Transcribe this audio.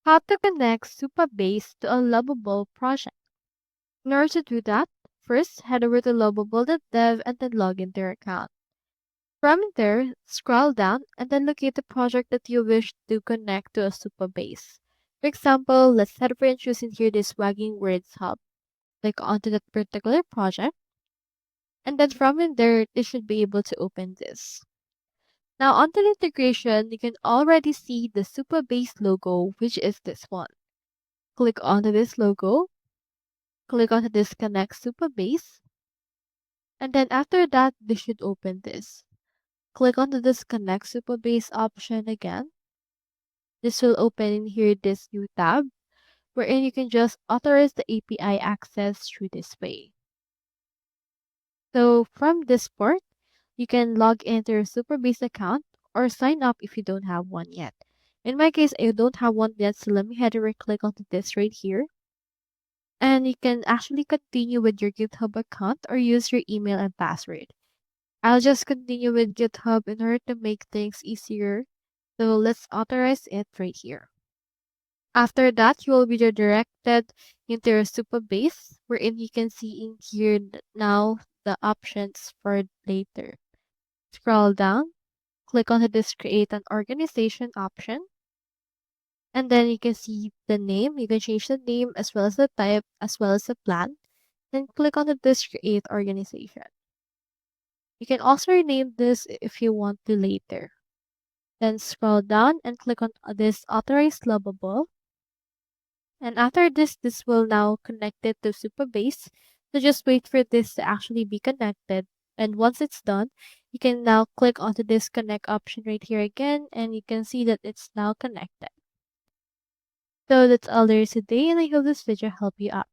How to connect Supabase to a Lovable project. In order to do that, first head over to lovable.dev and then log into your account. From there, scroll down and then locate the project that you wish to connect to a Supabase. For example, let's head over and choose in here this Wagging Words Hub. Click onto that particular project, and then from in there, it should be able to open this. Now, onto the integration, you can already see the Supabase logo, which is this one. Click onto this logo, click onto this Connect Supabase, and then after that, this should open this. Click onto this Connect Supabase option again. This will open in here this new tab, wherein you can just authorize the API access through this way. So from this port, you can log into your Superbase account or sign up if you don't have one yet. In my case, I don't have one yet, so let me head over and click onto this right here. And you can actually continue with your GitHub account or use your email and password. I'll just continue with GitHub in order to make things easier. So let's authorize it right here. After that, you will be redirected into your Supabase, wherein you can see in here now the options for later. Scroll down, click on this Create an Organization option, and then you can see the name. You can change the name as well as the type as well as the plan. Then click on this Create Organization. You can also rename this if you want to later. Then scroll down and click on this Authorize Lovable. And after this will now connect it to Supabase. So just wait for this to actually be connected. And once it's done, you can now click onto this connect option right here again, and you can see that it's now connected. So that's all there is today, and I hope this video helped you out.